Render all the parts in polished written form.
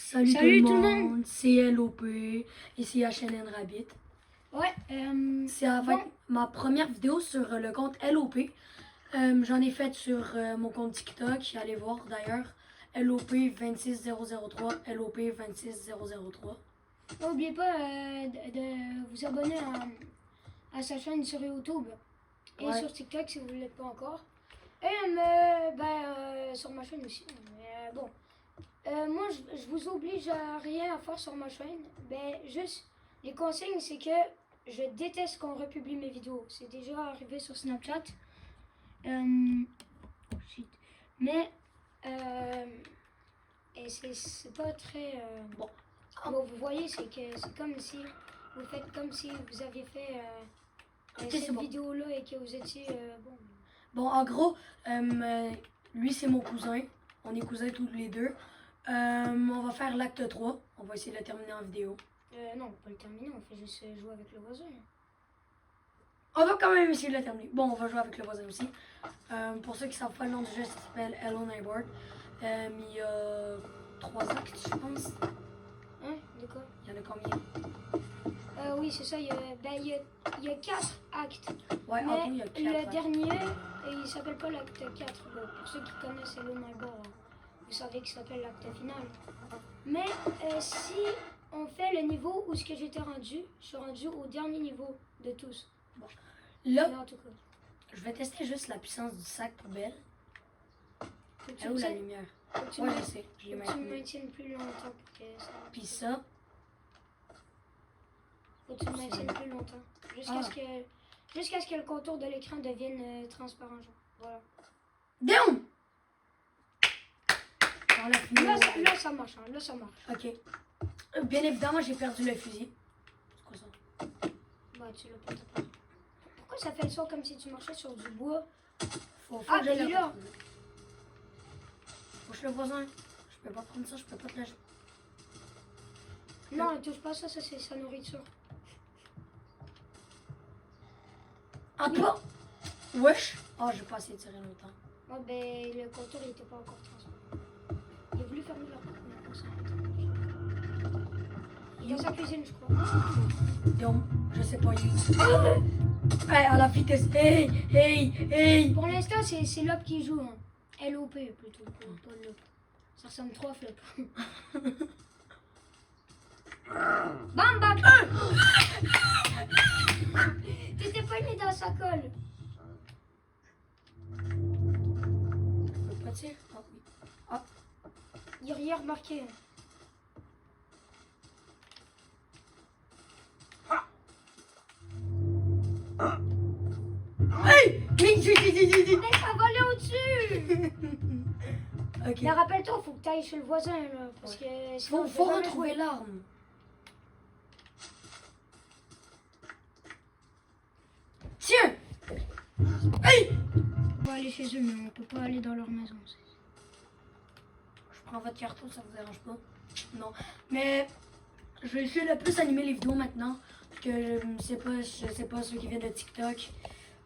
Salut tout le monde, c'est LOP, ici HNN Rabbit. Ouais, C'est avec ma première vidéo sur le compte LOP. J'en ai fait sur mon compte TikTok, allez voir d'ailleurs. LOP26003, LOP26003. n'oubliez pas de vous abonner à sa chaîne sur YouTube et sur TikTok si vous ne l'êtes pas encore. Et sur ma chaîne aussi. Mais bon, moi je vous oblige à rien à faire sur ma chaîne. Juste, les consignes, c'est que je déteste qu'on republie mes vidéos. C'est déjà arrivé sur Snapchat. Mais et c'est pas très bon. Bon, vous voyez, c'est comme si vous faites comme si vous aviez fait cette vidéo-là et que vous étiez bon. Bon, en gros, lui c'est mon cousin. On est cousins tous les deux. On va faire l'acte 3. On va essayer de le terminer en vidéo. Non, on va pas le terminer, on fait juste jouer avec le voisin. On va quand même essayer de le terminer. Bon, on va jouer avec le voisin aussi. Pour ceux qui ne savent pas, le nom du jeu s'appelle Hello Neighbor. Il y a 3 actes, je pense. Hein? De quoi? Il y en a combien? Oui, c'est ça. Il y a 4 actes. Ouais, mais en tout, il y a 4 le actes. dernier, il s'appelle pas l'acte 4. Bon, pour ceux qui connaissent Hello Neighbor, vous savez qu'il s'appelle l'acte final. Mais si on fait le niveau où ce que j'étais rendu, je suis rendu au dernier niveau de tous. Bon. Là, en tout cas, je vais tester juste la puissance du sac poubelle. faut Où la lumière? Ouais, je sais. Je l'ai tu me maintiennes plus longtemps pour que ça. Puis ça. Faut que tu me maintiennes plus longtemps. Jusqu'à ce que le contour de l'écran devienne transparent. Genre. Voilà. Down! Là, ça marche. Hein. Là, ça marche. Ok. Bien évidemment, j'ai perdu le fusil. C'est quoi ça? Bah, tu l'as pas tapé. Pourquoi ça fait le son comme si tu marchais sur du bois? Faut Ah, que je il est là. Touche le voisin. Je peux pas prendre ça, je peux pas te lâcher. Non, ne touche pas ça, ça c'est sa nourriture. Ah, toi? Wesh! Oh, j'ai pas essayé de tirer longtemps. Ouais, ben, le contour il était pas encore transparent. Il a voulu fermer la porte, mais après ça. Il est dans sa cuisine, je crois. Donc, je sais pas, il hey, à la vitesse. Hey! Pour l'instant, c'est Lop qui joue. Hein. LOP plutôt, pas Lop. Ça ressemble trop à Flop. Bam, bam! T'étais pas mis dans sa colle. Je peux pas tirer? Ah oui. Ah. Il n'y a rien remarqué. Hey! Mais ça va aller au-dessus! Ok. Mais rappelle-toi, faut que tu ailles chez le voisin là. Parce que sinon, Faut retrouver l'arme. Tiens! Hey! On va aller chez eux, mais on peut pas aller dans leur maison. Je prends votre carton, ça vous dérange pas? Non. Mais je vais essayer de plus animer les vidéos maintenant. Parce que je sais pas ceux qui viennent de TikTok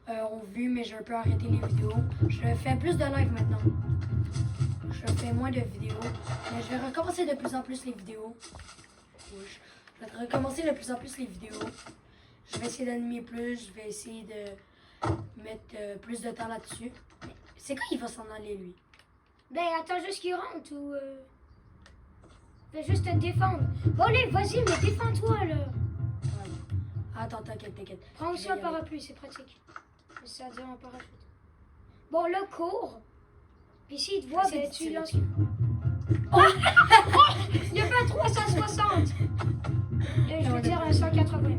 ont vu, mais j'ai un peu arrêté les vidéos. Je fais plus de live maintenant. Je fais moins de vidéos. Mais je vais recommencer de plus en plus les vidéos. Je vais recommencer de plus en plus les vidéos. Je vais essayer d'animer plus. Je vais essayer de mettre plus de temps là-dessus. C'est quand il va s'en aller, lui? Ben, attends juste qu'il rentre ou. Fais juste te défendre. Bon, allez, vas-y, mais défends-toi là. Attends, t'inquiète. Prends aussi un parapluie, c'est pratique. Ça dire un parachute. Bon, là, cours. Puis s'il te voit, ben, tu lances. Oh! Il a fait un 360. Je veux dire un 180.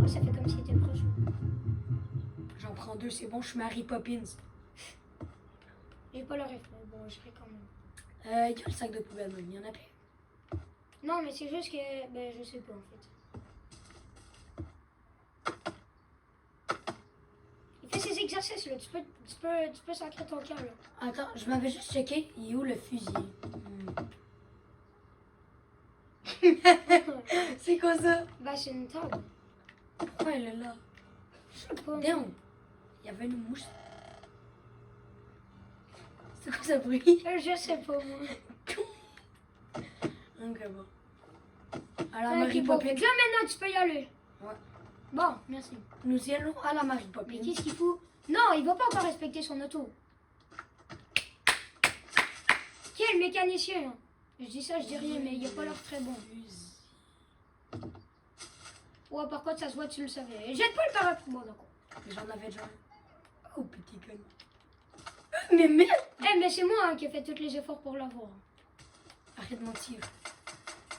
Oh, ça fait comme s'il était proche. J'en prends 2, c'est bon, je suis Mary Poppins. J'ai pas le rêve, mais bon, je serai quand même. Il y a le sac de poubelle, même. Il y en a plein. Non, mais c'est juste que. Ben, je sais pas en fait. Il fait ses exercices là. Tu peux sacrer ton camp là. Attends, je m'avais juste checké. Il est où le fusil? C'est quoi ça? Bah, c'est une table. Pourquoi elle est là? Je sais pas. Damn. Il y avait une mouche. C'est quoi ce bruit? Je sais pas moi. Donc bon. À la Ok, Mary bon, Poppins. là maintenant tu peux y aller. Ouais. Bon, merci. Nous y allons à la Mary Mais Poppins. qu'est-ce qu'il fout? Non, il va pas encore respecter son auto. Quel mécanicien! Je dis ça, je dis rien, mais il a pas l'air très bon. Ouais, par contre, ça se voit, tu le savais. Jette pas le parapluie. Bon, d'accord. Mais j'en avais déjà un. Oh, petit con. Mais merde! Eh, mais c'est moi hein, qui ai fait tous les efforts pour l'avoir. Arrête de mentir.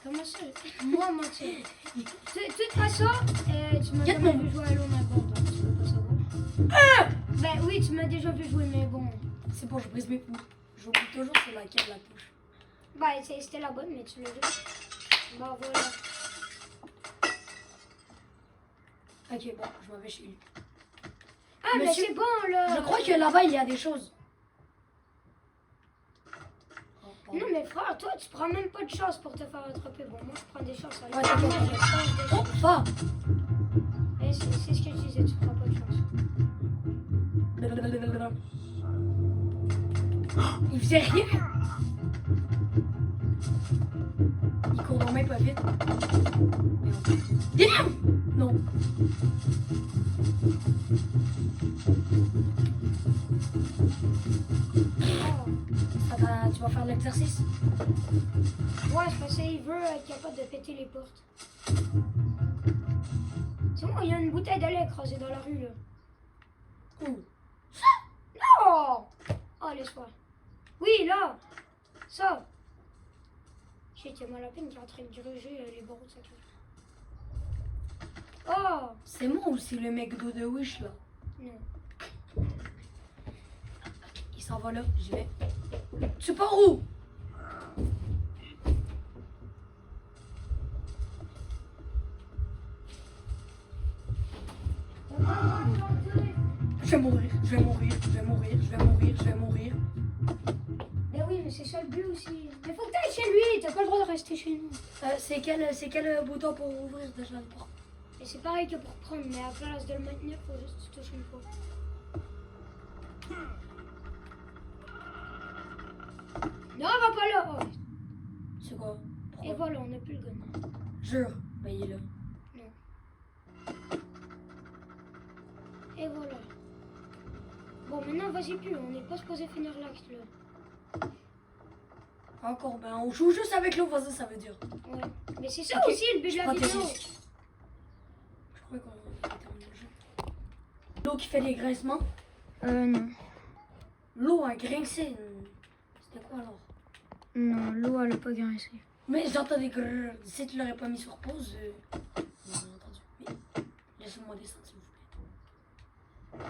Comment ça? Moi, mentir. De toute façon, tu m'as Quatre jamais mots. vu jouer à l'eau, mais bon, donc tu peux pas savoir. Ben oui, tu m'as déjà vu jouer, mais bon. C'est bon, je brise mes coups. J'oublie toujours sur laquelle la touche. Bah, c'était la bonne, mais tu l'as vu. Bah, voilà. Ok, bon, je m'en vais chez lui. Ah, mais Monsieur, c'est bon, là. Je crois que là-bas, il y a des choses. Oh, pardon. Non, mais frère, toi, tu prends même pas de chance pour te faire attraper. Bon, moi, je prends des chances. Ouais, t'inquiète, Moi, je prends des Oh, chances. va! Eh, c'est ce que je disais, tu prends pas de chance. Il faisait rien. Il court donc même pas vite. Viens! Non. Oh. Attends, tu vas faire l'exercice? Ouais, c'est parce qu'il veut être capable de péter les portes. C'est moi, il y a une bouteille de lait écrasée dans la rue, là. Où? Oh! Oh, laisse-moi. Oui, là! Ça! J'ai mal à peine qui est en train de diriger les barreaux de sa cage. Oh! C'est moi ou c'est le McDo de Wish là? Non. Il s'en va là, j'y vais. Tu pars où? Je vais mourir, je vais mourir, je vais mourir, je vais mourir, je vais mourir. Ben oui, mais c'est ça le but aussi. Mais faut que t'ailles chez lui, t'as pas le droit de rester chez nous. C'est quel bouton pour ouvrir déjà la porte? Et c'est pareil que pour prendre, mais à place de le maintenir, faut juste que tu touches une fois. Non, va pas là! Oh. C'est quoi? Et voilà, on n'a plus le gun. Jure. Ben il est là. Et voilà. Bon, maintenant, vas-y plus, on n'est pas supposé finir l'acte là. Encore, ben on joue juste avec le voisin, ça veut dire. Ouais. Mais c'est ça Ok, aussi le but de la prends tes vidéo. risques. Je crois qu'on va terminer le jeu. L'eau qui fait des grincements. Non. L'eau a grincé. C'était quoi alors? Non, l'eau elle a pas grincé. Mais j'entends des grrrr. Si tu l'aurais pas mis sur pause, on aurait entendu. Mais laissez-moi descendre s'il vous plaît.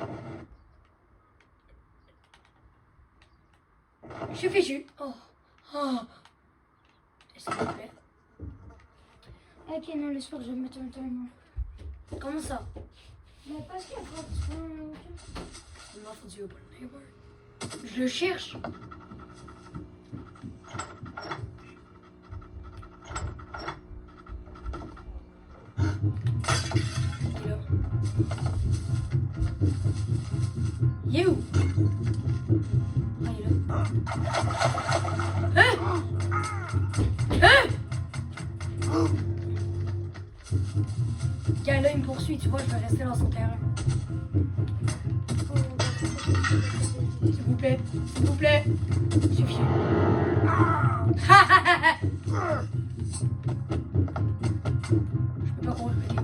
Je suis fichu. Oh. Oh. S'il vous plaît. Ok, non, laisse-moi, je vais mettre un timer. Comment ça? Mais parce qu'il y a pas de Il m'a fallu open neighbor. Je le cherche. Il est là. Il est où? Ah, il est là. Hein? Hein? Gars, là, il me poursuit, tu vois, je vais rester dans son terrain. S'il vous plaît, s'il vous plaît. Suffit. Je peux pas courir, ok.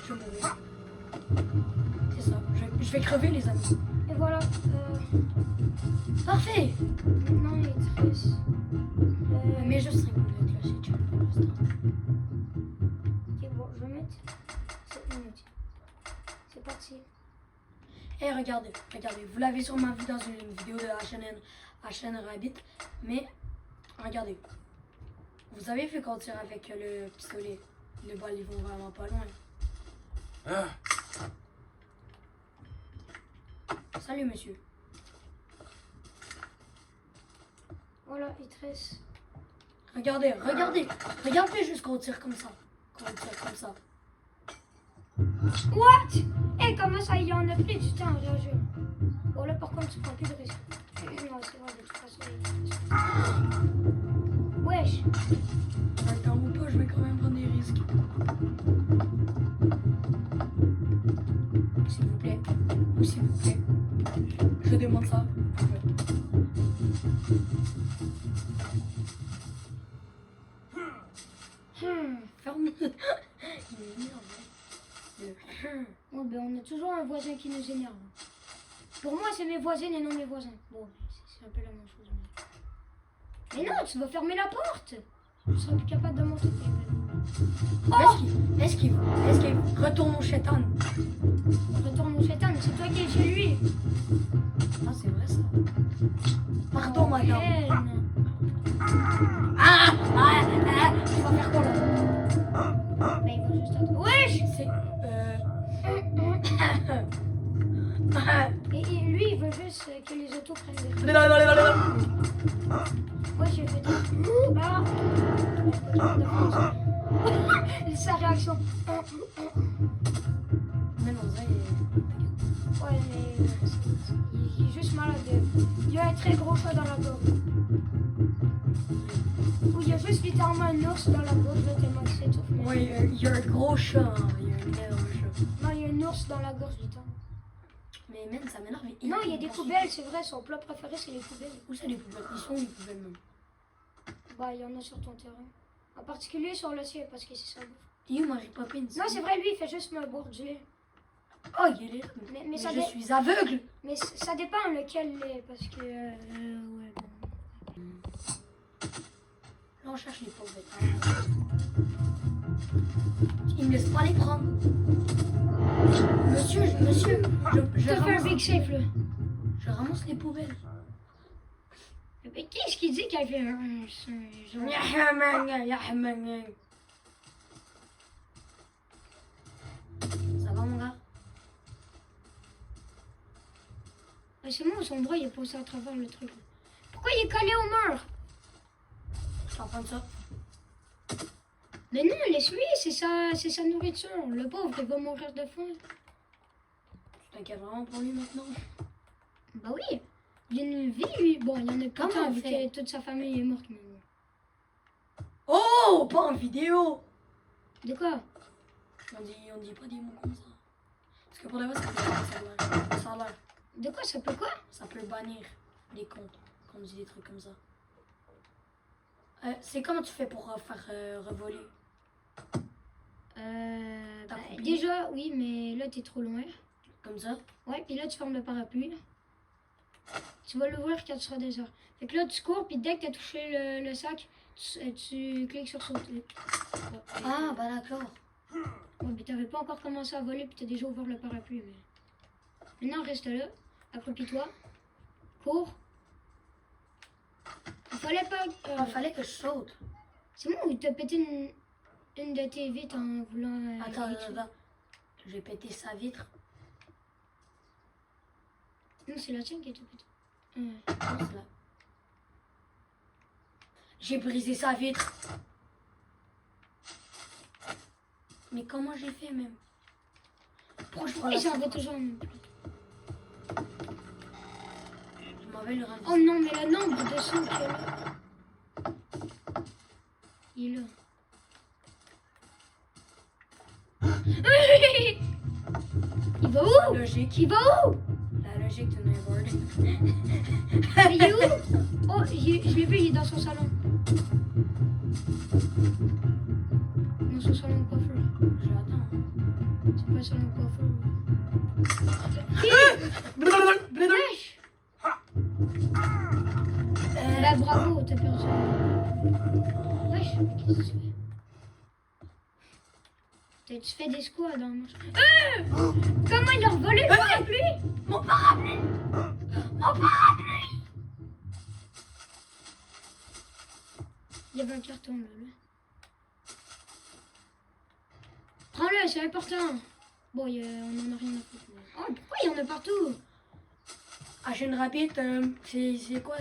Je vais mourir. C'est ça, je vais crever les amis. Et voilà. Parfait. Maintenant, il te reste. Mais juste 5 minutes là, c'est chill pour l'instant. Ok, bon, je vais mettre 7 minutes. C'est parti. Eh, regardez, vous l'avez sûrement vu dans une vidéo de HN Rabbit, mais regardez. Vous avez vu qu'on tire avec le pistolet. Les balles, ils vont vraiment pas loin. Salut, monsieur. Voilà, il te reste. Regardez juste qu'on tire comme ça. What? Et comment ça, il en a pris du temps à réagir. Bon, là, par contre, tu prends plus de risques. Non, c'est vrai, de toute façon, il Wesh. Attends ou pas, je vais quand même prendre des risques. S'il vous plaît. Ou s'il vous plaît. Je demande ça. Ferme. Il m'énerve. Oh, ben, on a toujours un voisin qui nous énerve. Pour moi, c'est mes voisines et non mes voisins. Bon, c'est un peu la même chose. Mais non, tu vas fermer la porte. Je serai plus capable de monter. Oh, est-ce qu'il retourne au chétan? Retourne au chétan, c'est toi qui es chez lui. Ah, c'est vrai ça. Pardon, madame. Haine. Tu vas faire quoi là? Mais il va juste attendre. Wesh. C'est. Et lui, il veut juste que les autos prennent des... Ouais, j'ai fait des... Ah. Sa réaction. Mais non, ça, Ouais, mais il est juste malade. Il a un très gros chat dans la gorge. Ou il y a juste littéralement un ours dans la gorge, là, tellement que c'est tout. ouais, il y a un gros chat. Hein. Il y a un énorme chat. Non, il y a un ours dans la gorge, littéralement. Mais même, ça m'énerve. Non, il y a des poubelles, c'est vrai, son plat préféré, c'est les poubelles. Où ça, les poubelles? Ils sont où, les poubelles même? Bah, il y en a sur ton terrain. En particulier sur le ciel, parce que c'est ça. Et où Mary Poppins? Non, c'est vrai, lui, il fait juste me boire du lait. Oh, il est là. Mais ça je suis aveugle. Mais ça dépend lequel lait, parce que... ouais, bon. Là, on cherche les poubelles. Il me laisse pas les prendre. Monsieur, je T'as fait un ramasse, big safe, là. je ramasse les poubelles. Mais qu'est-ce qu'il dit qu'il fait un... Ça va, mon gars? C'est moi, son bras, il est posé à travers le truc. Pourquoi il est collé au mur? Je t'en prends ça. Mais non, laisse-lui, c'est sa nourriture. Le pauvre, il va mourir de faim. Tu t'inquiètes vraiment pour lui maintenant? Bah oui, il y a une vie, lui. Bon, il y en a plus Comment tant, on vu fait? que toute sa famille est morte. Mais... Oh, pas en vidéo! De quoi? On dit pas des mots comme ça. Parce que pour la fois, ça a l'air. De quoi? Ça peut quoi? Ça peut bannir les comptes quand on dit des trucs comme ça. C'est comment tu fais pour faire revoler? T'as compris? Déjà, oui, mais là, t'es trop loin. Comme ça? Ouais, puis là, tu fermes le parapluie. Tu vas l'ouvrir quand tu seras déjà. Fait que là, tu cours, puis dès que t'as touché le sac, tu cliques sur sauter. Ouais. Ah, bah d'accord. Ouais, mais t'avais pas encore commencé à voler, puis t'as déjà ouvert le parapluie. Mais... Maintenant, reste là, accroupis-toi, cours. Il fallait pas... Il fallait que je saute. C'est bon, il t'a pété une de tes vitres en voulant... Attends. J'ai pété sa vitre. Non, c'est la tienne qui t'a pété. Non, c'est là. J'ai brisé sa vitre. Mais comment j'ai fait même? Pourquoi je prends la Oui, j'en veux surface? toujours une. Je m'en vais le rendre. Oh non, mais le nombre de sons qu'il y a là. Il est là. Il va où? La logique. Il va où? La logique de Neverboard. Il est où? Oh, je l'ai vu, il est dans son salon. Dans son salon de coiffeur. Je l'attends. C'est pas le salon de coiffeur. Wesh! Bah bravo, t'as perdu. Wesh, qu'est-ce que tu fais? Tu fais des squats dans le manche. Comment il a revolé le parapluie? Mon parapluie! Mon parapluie! Il y avait un carton là. Prends-le, c'est important. Bon, on en a rien à foutre. Oh, pourquoi il y en a partout? Ah, chaîne rapide, c'est quoi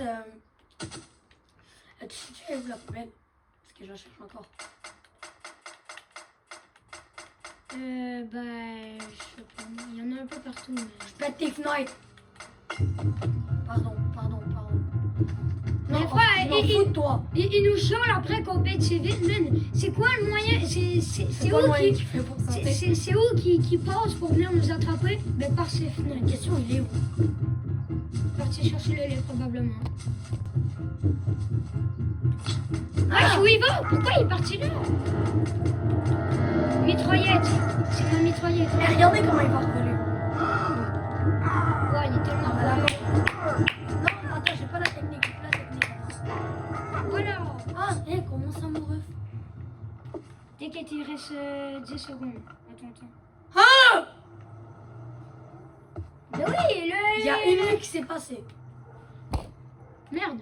tu sais où la poubelle? Parce que j'en cherche encore. Bah, je sais pas. Il y en a un peu partout. Mais... Je pète tes fenêtres! Pardon. Non, frère, je m'en fous de toi. il nous chiale après qu'on pète ses vides, man. C'est quoi le moyen? C'est quoi le où moyen qui qu'il fait pour ça? c'est où qui passe pour venir nous attraper? Ben par ses La fenêtres. question, il est où? Parti chercher le lait probablement. Ah! Wesh, où il va? Pourquoi il est parti là? Mitraillette. C'est ma mitraillette. Eh, regardez comment il va revoler. Ouais, il est tellement Voilà. relou. Non, attends, j'ai pas la technique. J'ai pas la technique. Voilà. Ah, comment ça m'ouvre? T'inquiète, il reste 10 secondes. Attends. Ah! Ben oui, Il y a une minute qui s'est passée. Merde.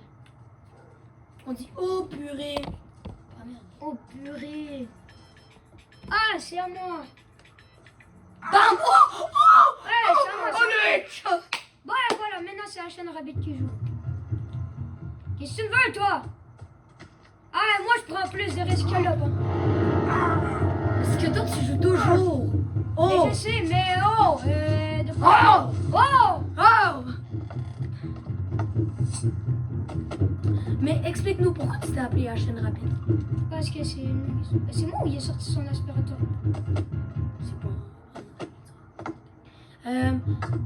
On dit oh purée. Ah merde. Oh purée. Ah, c'est à moi. Bam! Oh! Oh! Ouais, c'est à moi. Oh le headshot! Ouais, voilà, maintenant c'est la chaîne Rabbit qui joue. Qu'est-ce que tu veux, toi? Ah, moi je prends plus de risques que l'autre. Hein. Parce que toi tu joues toujours. Oh! Mais je sais, mais oh! Oh! Oh! Oh! Mais explique-nous pourquoi tu t'es appelé chaîne rapide. Parce que c'est moi où il est sorti son aspirateur. C'est pas.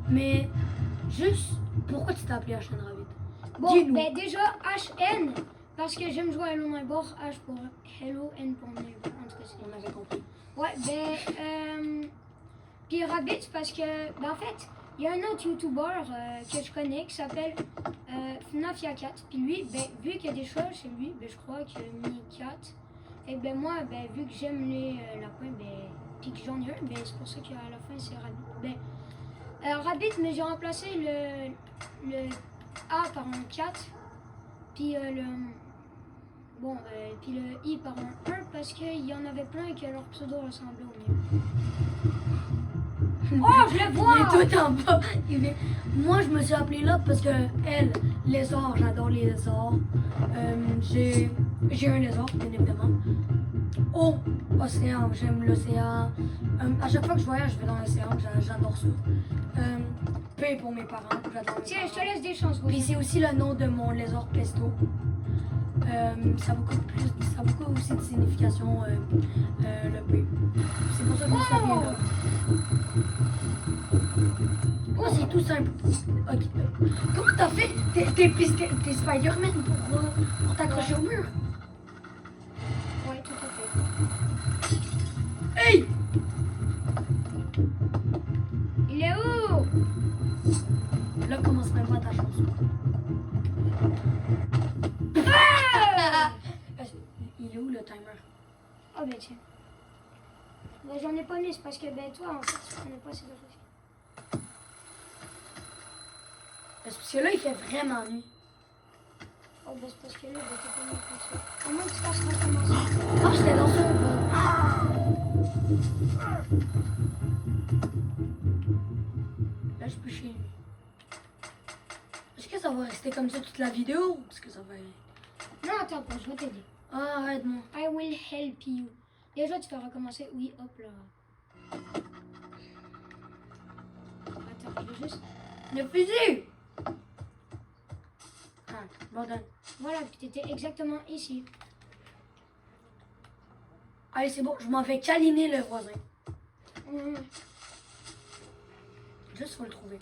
Mais juste pourquoi tu t'es appelé chaîne rapide? Bon, Dis-nous. ben déjà HN, parce que j'aime jouer à Hello Neighbor, H pour Hello, N pour Neighbor, en tout cas c'est. On avait compris. Ouais, ben, puis Rabbit, parce que, ben en fait, il y a un autre YouTuber que je connais qui s'appelle FNAF 4. Puis lui, ben, vu qu'il y a des choses chez lui, ben je crois qu'il a mis 4. Et ben moi, ben, vu que j'aime les lapins, ben, puis que j'en ai un, ben c'est pour ça qu'à la fin c'est Rabbit. Ben, Rabbit, mais j'ai remplacé le A par un 4, puis puis le I par un 1 parce qu'il y en avait plein et que leur pseudo ressemblait au mien. Oh, je le vois! Il est tout en bas. Moi, je me suis appelée là parce que elle, lézard, j'adore les lézards. J'ai un lézard, bien évidemment. Oh, océan, j'aime l'océan. À chaque fois que je voyage, je vais dans l'océan, j'adore ça. P pour mes parents, j'adore mes Tiens, je te parents. laisse des chances. Puis c'est aussi le nom de mon lézard pesto. Ça a beaucoup aussi de signification, le P. C'est pour ça que je me suis appelée là. Oh, c'est tout simple. Ok. Comment t'as fait? T'es Spider-Man pour t'accrocher au mur? Ouais, tout à fait. Hey! Il est où? Là, commence même pas ta chanson. Ah! Il est où le timer? Oh ben tiens. Ben j'en ai pas mis, c'est parce que ben toi en fait tu connais pas ces deux. Parce que là, il fait vraiment nuit. Oh ben c'est parce que là ben t'es pas mis comme ça. Comment tu fasses recommencer? Ah, j'étais dans son Là, je peux chez lui. Est-ce que ça va rester comme ça toute la vidéo? Parce que ça va être... Non attends pas, je vais t'aider. Ah, arrête-moi. I will help you. Déjà tu vas recommencer. Oui, hop là. Attends, je vais juste. Le fusil! Ah, bon, donne. Voilà, puis t'étais exactement ici. Allez, c'est bon, je m'en vais câliner le voisin. Mmh. Juste, faut le trouver.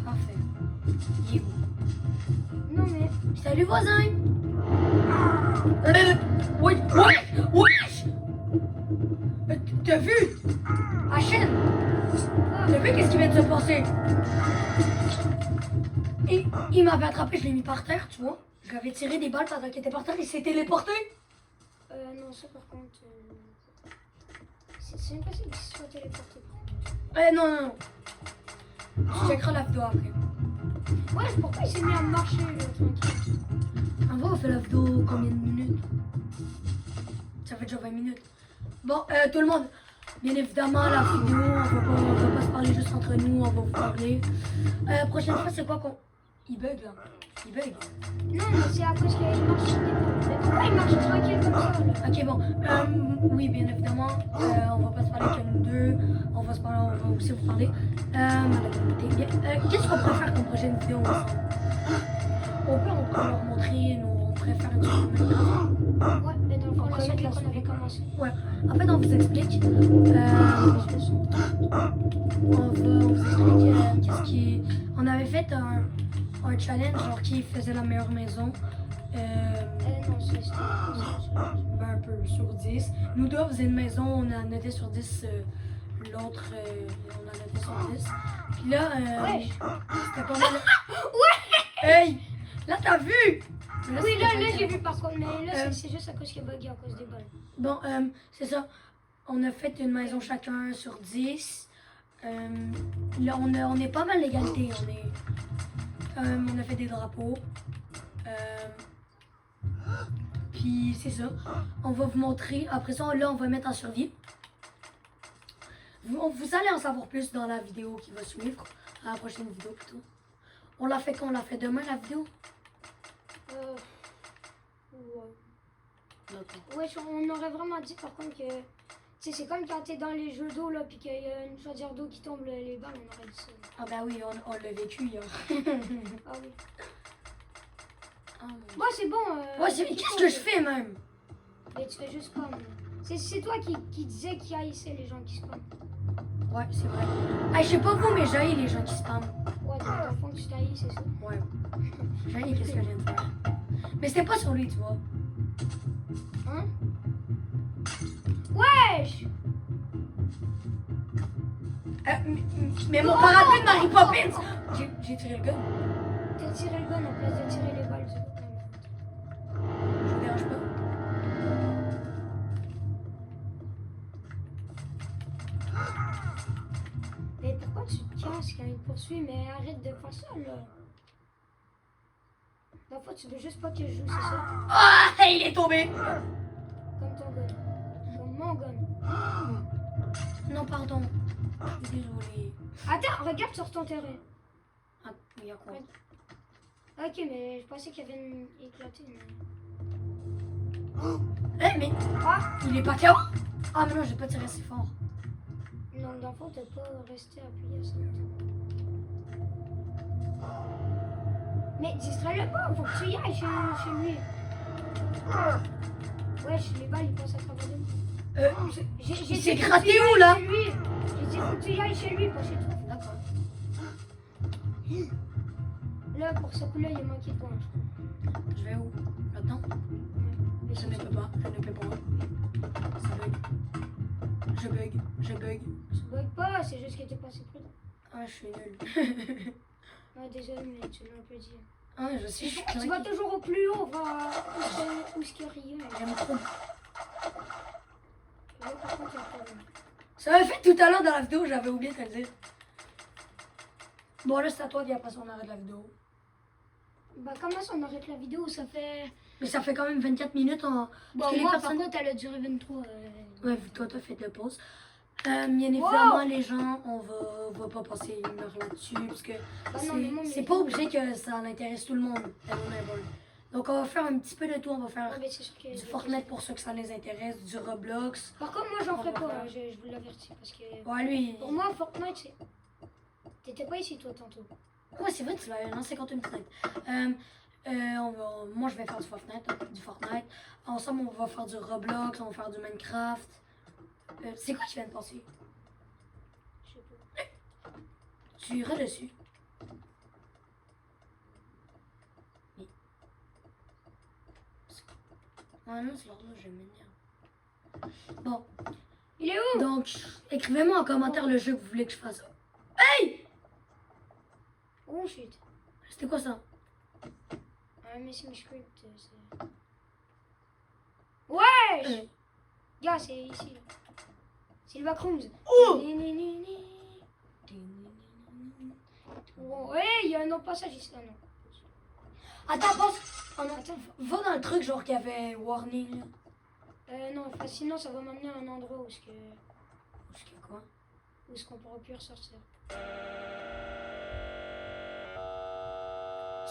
Parfait. Il est où? Non mais. Salut, voisin! Wesh! T'as vu? Hachem! T'as vu qu'est-ce qui vient de se passer? Il m'avait attrapé, je l'ai mis par terre, tu vois. Je lui avais tiré des balles pendant qu'il était par terre, il s'est téléporté. Non, ça par contre. C'est impossible qu'il soit téléporté. Non. Tu checkeras la vidéo après. Ouais, pourquoi il s'est mis à marcher là, tranquille? En vrai, on fait la vidéo combien de minutes? Ça fait déjà 20 minutes. Bon, tout le monde, bien évidemment, la vidéo, on va pas se parler juste entre nous, on va vous parler. Prochaine fois, c'est quoi qu'on... Il bug là. Il bug. Non, mais c'est à cause qu'il marche sur des balles. Mais pourquoi il marche tranquille comme ça là? Ok, bon. Oui, bien évidemment, on va pas se parler que nous deux. On va aussi vous parler. Qu'est-ce qu'on pourrait faire comme prochaine vidéo ensemble? On peut leur montrer, on pourrait faire une sorte de Minecraft. Ouais, mais dans le fond, la suite là qu'on avait commencé. Ouais, en fait, on vous explique. On vous explique qu'est-ce qui. On avait fait un challenge, genre qui faisait la meilleure maison. Non, c'est Un peu sur 10. Nous deux, on faisait une maison, on a noté sur 10. L'autre, on a noté sur 10. Puis là, Ouais. c'était pas mal. Ouais! Hey! Là, t'as vu? Là, Oui, là c'était j'ai vu par contre, mais là Euh, c'est juste à cause qu'il a bugué à cause des balles. Bon, c'est ça. On a fait une maison chacun sur 10. Là, on est pas mal l'égalité. On a fait des drapeaux. Puis c'est ça. On va vous montrer. Après ça, là, on va mettre en survie. Vous allez en savoir plus dans la vidéo qui va suivre. La prochaine vidéo plutôt. On l'a fait quand? On l'a fait demain la vidéo? Ouais. D'accord. Ouais, on aurait vraiment dit par contre que. Tu sais, c'est comme quand t'es dans les jeux d'eau là, puis qu'il y a une chaudière d'eau qui tombe les balles, on aurait dit ça. Ah bah oui, on l'a vécu hier. Ah oui. Ah, mon Moi c'est bon. ouais, qu'est-ce que je fais même? Mais tu fais juste spam. C'est toi qui disais qu'il haïssait les gens qui spam. Ouais, c'est vrai. Ah, je sais pas vous, mais j'haïs les gens qui spamment. Ouais, dans le fond que tu t'haïs, c'est ça. Ouais. J'haïs qu'est-ce que je viens de faire. Mais c'était pas sur lui, tu vois. Hein? Wesh! Mais mon parapluie de Mary Poppins! J'ai tiré le gun. T'as tiré le gun en place de tirer les balles du coup. Je vous dérange pas. Mais pourquoi tu te casses quand il te poursuit? Mais arrête de faire ça là. Dans le fond, tu veux juste pas que je joue, c'est ça? Ah, il est tombé! Comme ton gun. Comme mon gun. Non, pardon. Je suis désolée. Attends, regarde sur ton terrain. Ah, il y a quoi? Ok, mais je pensais qu'il y avait une éclatée. Mais Ah! il est pas KO? Ah, mais non, j'ai pas tiré assez fort. Non, dans le fond, t'as pas resté appuyé à ça. Mais distrais-le pas, faut que tu y ailles chez lui. Wesh, les balles, ils passent à travers de nous. Il s'est gratté où là? J'ai dit, faut que tu y ailles chez lui, pas chez toi. D'accord. Là, pour ce coup-là, il a manqué de points, je crois. Je vais où? Maintenant? Mais Je ne peux pas. Je ne peux pas. Ça bug. Je bug. Je bug. tu bugs pas, c'est juste que t'es passé prudent. Ah, je suis nul. Ah, désolé, mais tu l'as un peu dit. Ah, je sais, je suis Tu vas claqué. toujours au plus haut, où ce qu'il y a rien. J'aime trop. Là, par contre, il y a un problème. Ça m'a fait tout à l'heure dans la vidéo, j'avais oublié de te le dire. Bon, là, c'est à toi, puis après ça, on arrête la vidéo. Bah, comment ça, on arrête la vidéo? Ça fait. Mais ça fait quand même 24 minutes en. Bon, que les moi, personnes- par contre, elle a duré 23. Ouais, vu que toi, t'as fait de pause. Bien évidemment, les gens, on va pas passer une heure là-dessus, parce que non, mais moi, c'est mais- pas obligé que ça intéresse tout le monde, Animal. Donc, on va faire un petit peu de tout. On va faire Ouais, mais c'est sûr que. du Fortnite pour ceux que ça les intéresse, du Roblox. Par contre, moi, j'en ferai On va pas, faire. je vous l'avertis. Parce que. Ouais, lui. Pour moi, Fortnite, c'est. T'étais pas ici, toi, tantôt. Ouais, c'est vrai, tu l'avais lancé contre une Fortnite. Moi, je vais faire du Fortnite. Ensemble, on va faire du Roblox, on va faire du Minecraft. C'est quoi qui vient de passer? Je sais pas. Tu iras dessus. Oui. Ah non, c'est l'ordre, je m'énerve. Bon, Il est où? donc, écrivez-moi en commentaire le jeu que vous voulez que je fasse. Hey! Oh shit. C'était quoi ça? Un missing script, c'est. Wesh! Euh, Gars, c'est ici. Là. Silva Cruz. Oh! Ouais, il y a un autre passage ici. Ah non. Attends, passe. Oh non, Attends. va dans le truc genre qu'il y avait warning. Là. Non, enfin, sinon ça va m'amener à un endroit où est-ce que. Parce que quoi? Où est-ce qu'on pourra plus ressortir.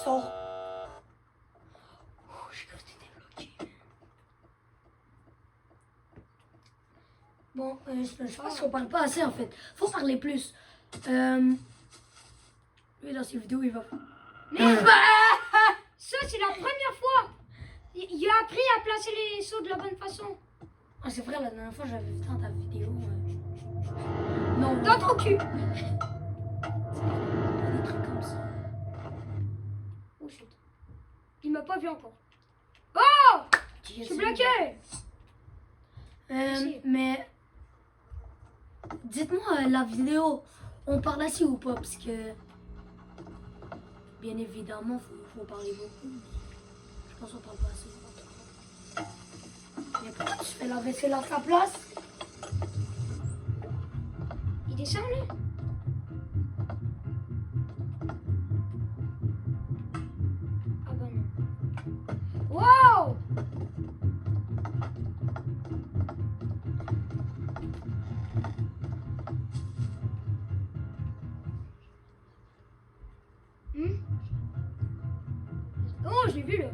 Sors. Bon, je pense qu'on parle pas assez en fait. Faut parler plus. Lui, dans ses vidéos, il va. Mais ça, c'est la première fois. Il a appris à placer les sauts de la bonne façon. Ah, c'est vrai, la dernière fois, j'avais vu dans ta vidéo. Non, Dans ton cul. des trucs comme ça. Oh shit. Il m'a pas vu encore. Oh! Je suis bloqué. Mais dites-moi la vidéo, on parle assis ou pas? Parce que bien évidemment, faut parler beaucoup. Je pense qu'on parle pas assez. Mais pourquoi tu fais la vaisselle à sa place? Il descend là? Ah bah non. Wow! Oh, je l'ai vu là.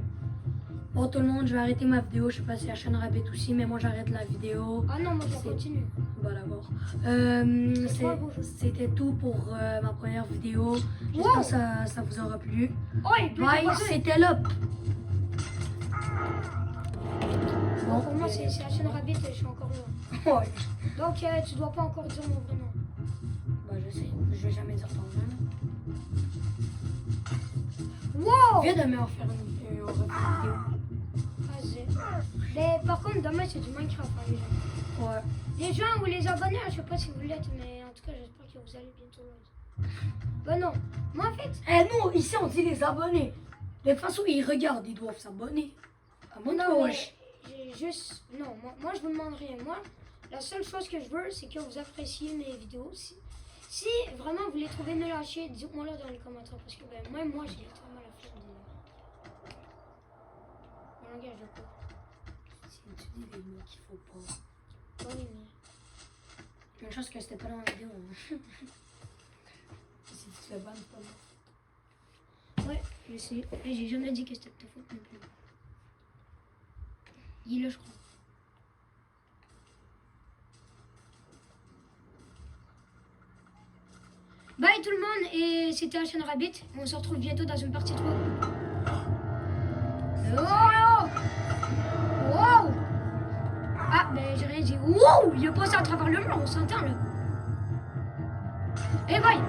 Bon tout le monde, je vais arrêter ma vidéo. Je sais pas si la chaîne Rabbit aussi, mais moi j'arrête la vidéo. Ah non, moi je continue. Bah d'accord. C'était tout pour ma première vidéo. J'espère que ça vous aura plu. Oh, il pleut. Bye, c'était Lop. Bon, pour moi, c'est la chaîne Rabbit et je suis encore là. Ouais. Donc, tu dois pas encore dire mon vrai nom. Bah je sais, je vais jamais dire ton nom. Wow! Viens demain en faire une vidéo. Vas-y. Mais par contre, demain, c'est du Minecraft, hein, les gens. Ouais. Les gens ou les abonnés, je sais pas si vous l'êtes, mais en tout cas, j'espère que vous allez bientôt l'être. Bah non. Moi, en fait... Eh non, ici on dit les abonnés. De toute façon, ils regardent, ils doivent s'abonner. À mon Non, âge. mais juste... Non, moi, je vous demande rien. Moi, la seule chose que je veux, c'est que vous appréciez mes vidéos. Si vraiment vous les trouvez nul à chier, dites-moi là dans les commentaires. Parce que ben, même moi, j'ai littéralement la flemme de... Mon langage de quoi? Si tu dis des mots qu'il faut pas. Oui, mais... Une chose que c'était pas dans la vidéo. Hein. Si tu te fais ban, c'est pas bon. Ouais, je sais. Et j'ai jamais dit que c'était de ta faute non plus. Dis-le, je crois. Bye tout le monde, et c'était la chaîne Rabbit. On se retrouve bientôt dans une partie 3. Oh! Wow! Ah, ben j'ai rien dit. Wow! Il est passé à travers le mur, on s'entend là. Et bye!